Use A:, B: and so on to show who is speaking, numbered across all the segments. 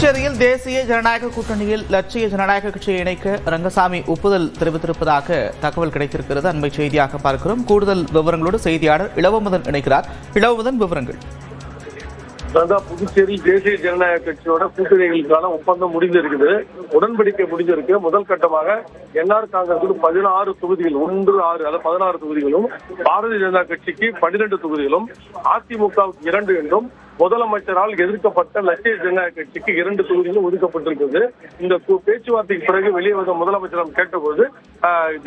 A: புதுச்சேரியில் தேசிய ஜனநாயக கூட்டணியில் லட்சிய ஜனநாயக கட்சியை இணைக்க ரங்கசாமி ஒப்புதல் தெரிவித்திருப்பதாக தகவல் கிடைத்திருக்கிறது. அண்மை செய்தியாக பார்க்கிறோம். கூடுதல் விவரங்களோடு செய்தியாளர் இளவமுதன் இணைக்கிறார். இளவமுதன், விவரங்கள்.
B: புதுச்சேரி தேசிய ஜனநாயக கட்சியோட கூட்டணிகளுக்கான ஒப்பந்தம் முடிஞ்சிருக்குது. உடன்படிக்கை முடிஞ்சிருக்கு. முதல் கட்டமாக என்ஆர் காங்கிரஸுக்கு 16 தொகுதிகள் 1, 6 அதாவது 16 தொகுதிகளும், பாரதிய ஜனதா கட்சிக்கு 12 தொகுதிகளும், அதிமுகவுக்கு 2 என்றும், முதலமைச்சரால் எதிர்க்கப்பட்ட லட்சிய ஜனநாயக கட்சிக்கு 2 தொகுதிகளும் ஒதுக்கப்பட்டிருக்கிறது. இந்த பேச்சுவார்த்தைக்கு பிறகு வெளியே வந்த முதலமைச்சரிடம் கேட்டபோது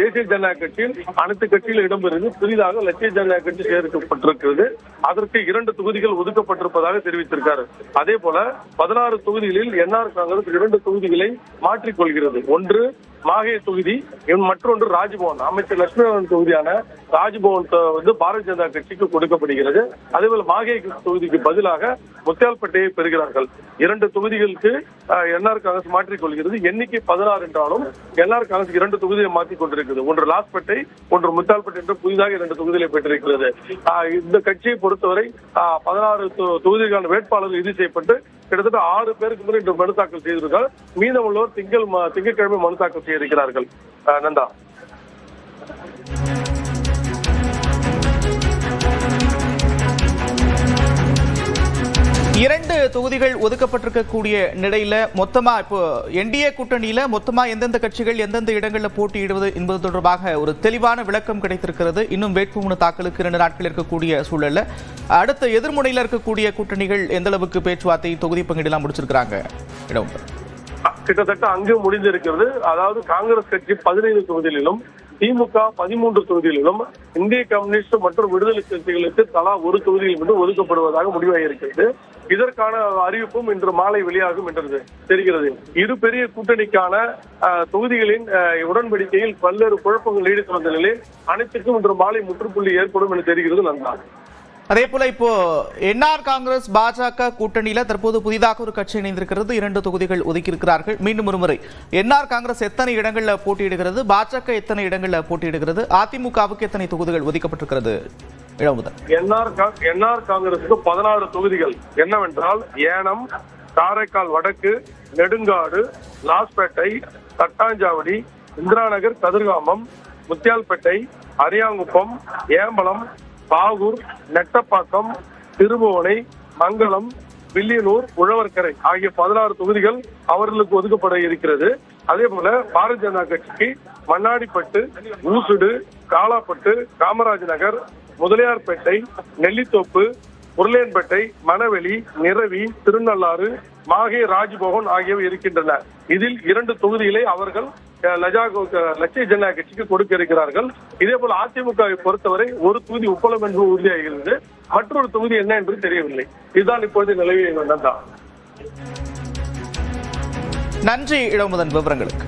B: தேசிய ஜனநாயக கட்சியில் அனைத்து கட்சியில் இடம்பெறுவது புதிதாக லட்சிய ஜனநாயக கட்சி சேர்க்கப்பட்டிருக்கிறது. அதற்கு 2 தொகுதிகள் ஒதுக்கப்பட்டிருப்பதாக தெரிவித்திருக்காரு. அதே போல 16 தொகுதிகளில் என்ஆர் காங்கிரஸ் 2 தொகுதிகளை மாற்றிக்கொள்கிறது. ஒன்று மாஹே தொகுதி, மற்றொன்று ராஜ்பவன். அமைச்சர் லட்சுமணன் தொகுதியான ராஜ்பவன் பாரதிய ஜனதா கட்சிக்கு கொடுக்கப்படுகிறது. அதேபோல மாஹே தொகுதிக்கு பதிலாக முத்தியால்பேட்டையை பெறுகிறார்கள். 2 தொகுதிகளுக்கு என்ஆர் காங்கிரஸ் மாற்றிக்கொள்கிறது. எண்ணிக்கை 16 என்றாலும் என்ஆர் காங்கிரஸ் 2 தொகுதியை மாற்றிக் கொண்டிருக்கிறது. ஒன்று லாஸ்பேட்டை, ஒன்று முத்தியால்பேட்டை என்று புதிதாக 2 தொகுதிகளை பெற்றிருக்கிறது. இந்த கட்சியை பொறுத்தவரை 16 தொகுதிகளுக்கான வேட்பாளர்கள் இறுதி செய்யப்பட்டு கிட்டத்தட்ட 6 பேருக்கு முன் இன்று மனு தாக்கல் செய்திருக்கிறார். மீதமுள்ளவர் திங்கட்கிழமை மனு தாக்கல் செய்ய இருக்கிறார்கள். நந்தா,
A: இரண்டு தொகுதிகள் ஒதுக்கப்பட்டிருக்கக்கூடிய நிலையில மொத்தமா இப்போ என்டிஏ கூட்டணியில மொத்தமா எந்தெந்த கட்சிகள் எந்தெந்த இடங்களில் போட்டியிடுவது என்பது தொடர்பாக ஒரு தெளிவான விளக்கம் கிடைத்திருக்கிறது. இன்னும் வேட்புமனு தாக்கலுக்கு 2 நாட்கள் இருக்கக்கூடிய சூழல்ல அடுத்த எதிர்முனையில் இருக்கக்கூடிய கூட்டணிகள் எந்த அளவுக்கு பேச்சுவார்த்தை தொகுதி பங்கீடுலாம் முடிச்சிருக்காங்க?
B: கிட்டத்தட்ட அங்கு முடிந்திருக்கிறது. அதாவது காங்கிரஸ் கட்சி 15 தொகுதிகளிலும், திமுக 13 தொகுதிகளிலும், இந்திய கம்யூனிஸ்ட் மற்றும் விடுதலை சிறுத்தைகளுக்கு தலா 1 தொகுதியில் மட்டும் ஒதுக்கப்படுவதாக முடிவாகியிருக்கிறது. இதற்கான அறிவிப்பும் இன்று மாலை வெளியாகும் என்று தெரிகிறது. இரு பெரிய கூட்டணிக்கான தொகுதிகளின் உடன்படிக்கையில் பல்வேறு குழப்பங்கள் நீடித்து வந்த நிலையில் அனைத்துக்கும் இன்று மாலை முற்றுப்புள்ளி ஏற்படும் என்று தெரிகிறது. நன்றா,
A: அதே போல இப்போ என்ஆர் காங்கிரஸ் பாஜக கூட்டணியில தற்போது புதிதாக ஒரு கட்சி இணைந்திருக்கிறது. 2 தொகுதிகள் ஒதுக்கி இருக்கிறார்கள். மீண்டும் ஒருமுறை என்ஆர் காங்கிரஸ் எத்தனை இடங்கள்ல போட்டியிடுகிறது, பாஜக எத்தனை இடங்கள்ல போட்டியிடுகிறது, அதிமுகவுக்கு எத்தனை தொகுதிகள் ஒதுக்கப்பட்டிருக்கிறது?
B: என்ஆர் காங்கிரசுக்கு 16 தொகுதிகள். என்னவென்றால் ஏனம், காரைக்கால் வடக்கு, நெடுங்காடு, லாஸ்பேட்டை, தட்டாஞ்சாவடி, இந்திராநகர், கதிர்காமம், முத்தியால்பேட்டை, அரியாங்குப்பம், ஏம்பலம், பாகூர், நெட்டப்பாக்கம், திருபுவனை, மங்களம், வில்லியனூர், உழவர்கரை ஆகிய 16 தொகுதிகள் அவர்களுக்கு ஒதுக்கப்பட இருக்கிறது. அதே போல பாரதிய ஜனதா கட்சிக்கு மண்ணாடிப்பட்டு, ஊசுடு, காலாப்பட்டு, காமராஜ் நகர், முதலியார்பேட்டை, நெல்லித்தோப்பு, உருளையன்பேட்டை, மணவெளி, நிரவி, திருநள்ளாறு, மாஹே, ராஜ்பவன் ஆகியவை இருக்கின்றன. இதில் 2 தொகுதிகளை அவர்கள் லட்சிய ஜனநாயக கட்சிக்கு கொடுக்க இருக்கிறார்கள். இதே போல அதிமுகவை பொறுத்தவரை 1 தொகுதி உப்பளம் என்று உறுதியாகிறது. மற்றொரு தொகுதி என்ன என்று தெரியவில்லை. இதுதான் இப்பொழுது நிலவிய.
A: நன்றி இளமுதன், விவரங்களுக்கு.